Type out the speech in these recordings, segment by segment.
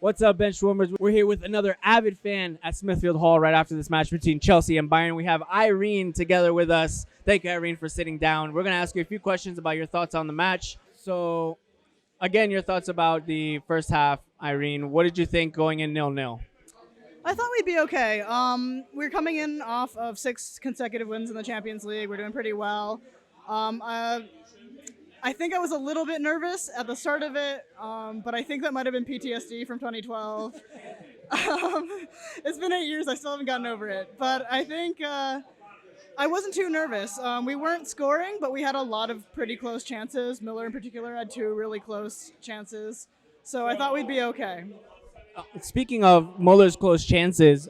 What's up, bench warmers? We're here with another avid fan at Smithfield Hall right after this match between Chelsea and Bayern. We have Irene together with us. Thank you, Irene, for sitting down. We're going to ask you a few questions about your thoughts on the match. So, again, your thoughts about the first half, Irene. What did you think going in 0-0? I thought we'd be okay. We're coming in off of 6 consecutive wins in the Champions League. We're doing pretty well. I think I was a little bit nervous at the start of it, but I think that might have been PTSD from 2012. It's been 8 years. I still haven't gotten over it. But I think I wasn't too nervous. We weren't scoring, but we had a lot of pretty close chances. Miller in particular had 2 really close chances. So I thought we'd be okay. Speaking of Muller's close chances,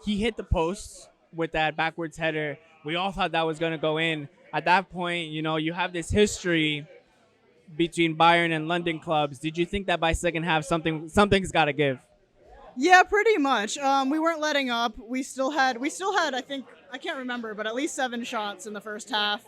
he hit the post with that backwards header. We all thought that was going to go in. At that point, you have this history between Bayern and London clubs. Did you think that by second half something's got to give? Yeah, pretty much. We weren't letting up. We still had I think, I can't remember, but at least 7 shots in the first half.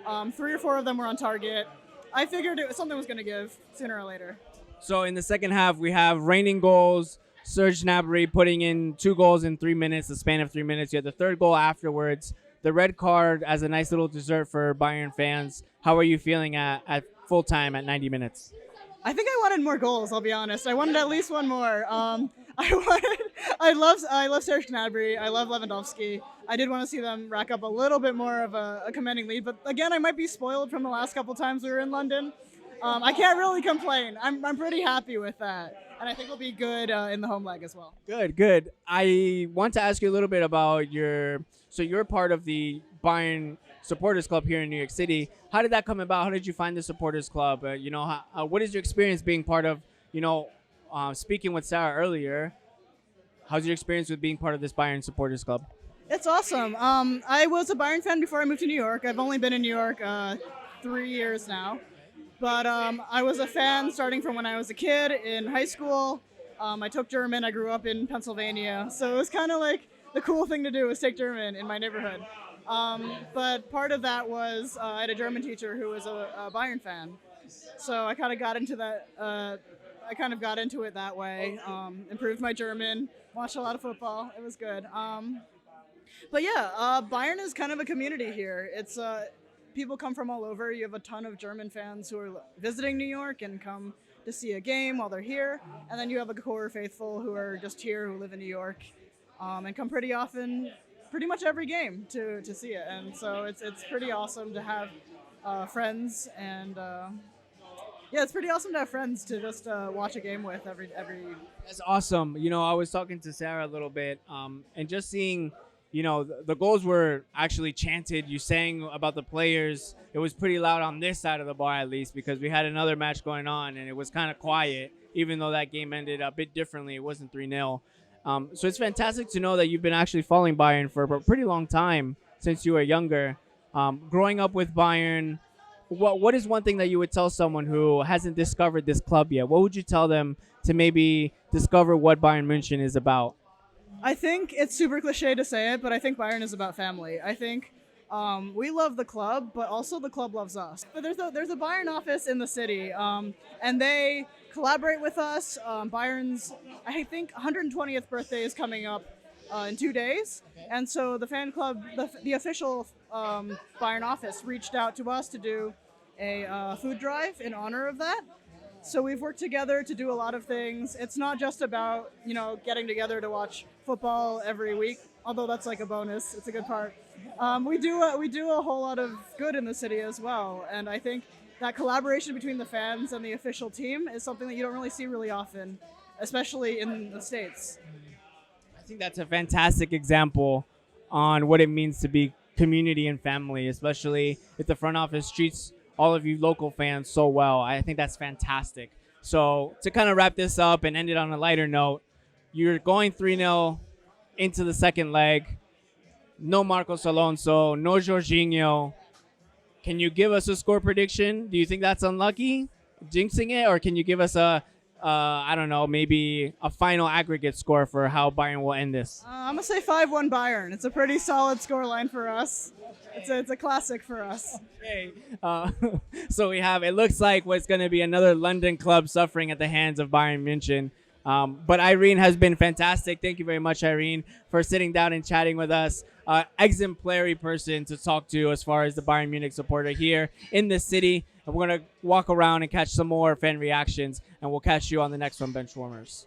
3 or 4 of them were on target. I figured something was going to give sooner or later. So in the second half, we have raining goals. Serge Gnabry putting in 2 goals in 3 minutes, the span of 3 minutes. You had the third goal afterwards. The red card as a nice little dessert for Bayern fans. How are you feeling at full time at 90 minutes? I think I wanted more goals, I'll be honest. I wanted at least one more. I love Serge Gnabry. I love Lewandowski. I did want to see them rack up a little bit more of a commanding lead. But again, I might be spoiled from the last couple times we were in London. I can't really complain. I'm pretty happy with that. And I think we'll be good in the home leg as well. Good. I want to ask you a little bit about you're part of the Bayern Supporters Club here in New York City. How did that come about? How did you find the Supporters Club? What is your experience being part of, speaking with Sarah earlier, how's your experience with being part of this Bayern Supporters Club? It's awesome. I was a Bayern fan before I moved to New York. I've only been in New York 3 years now. But I was a fan starting from when I was a kid in high school. I took German. I grew up in Pennsylvania. So it was kind of like the cool thing to do was take German in my neighborhood. But part of that was I had a German teacher who was a Bayern fan. So I kind of got into that. I kind of got into it that way. Improved my German. Watched a lot of football. It was good. But yeah, Bayern is kind of a community here. It's people come from all over. You have a ton of German fans who are visiting New York and come to see a game while they're here. And then you have a core faithful who are just here, who live in New York, and come pretty often, pretty much every game to see it. And so it's pretty awesome to have friends. And yeah, it's pretty awesome to have friends to just watch a game with every. That's awesome. I was talking to Sarah a little bit, and just seeing the goals were actually chanted. You sang about the players. It was pretty loud on this side of the bar, at least, because we had another match going on, and it was kind of quiet, even though that game ended a bit differently. It wasn't 3-0. So it's fantastic to know that you've been actually following Bayern for a pretty long time since you were younger. Growing up with Bayern, what is one thing that you would tell someone who hasn't discovered this club yet? What would you tell them to maybe discover what Bayern München is about? I think it's super cliche to say it, but I think Bayern is about family. I think we love the club, but also the club loves us. But there's a Bayern office in the city, and they collaborate with us. Bayern's, I think, 120th birthday is coming up in 2 days, and so the fan club, the official Bayern office, reached out to us to do a food drive in honor of that. So we've worked together to do a lot of things. It's not just about, getting together to watch football every week, although that's like a bonus. It's a good part. We do a whole lot of good in the city as well. And I think that collaboration between the fans and the official team is something that you don't really see really often, especially in the States. I think that's a fantastic example on what it means to be community and family, especially if the front office treats all of you local fans so well. I think that's fantastic. So to kind of wrap this up and end it on a lighter note, you're going 3-0 into the second leg. No Marcos Alonso, no Jorginho. Can you give us a score prediction? Do you think that's unlucky, jinxing it? Or can you give us maybe a final aggregate score for how Bayern will end this? I'm going to say 5-1 Bayern. It's a pretty solid scoreline for us. It's a classic for us. Okay. So it looks like what's going to be another London club suffering at the hands of Bayern München. But Irene has been fantastic. Thank you very much, Irene, for sitting down and chatting with us. Exemplary person to talk to as far as the Bayern Munich supporter here in the city. And we're going to walk around and catch some more fan reactions, and we'll catch you on the next one, Benchwarmers.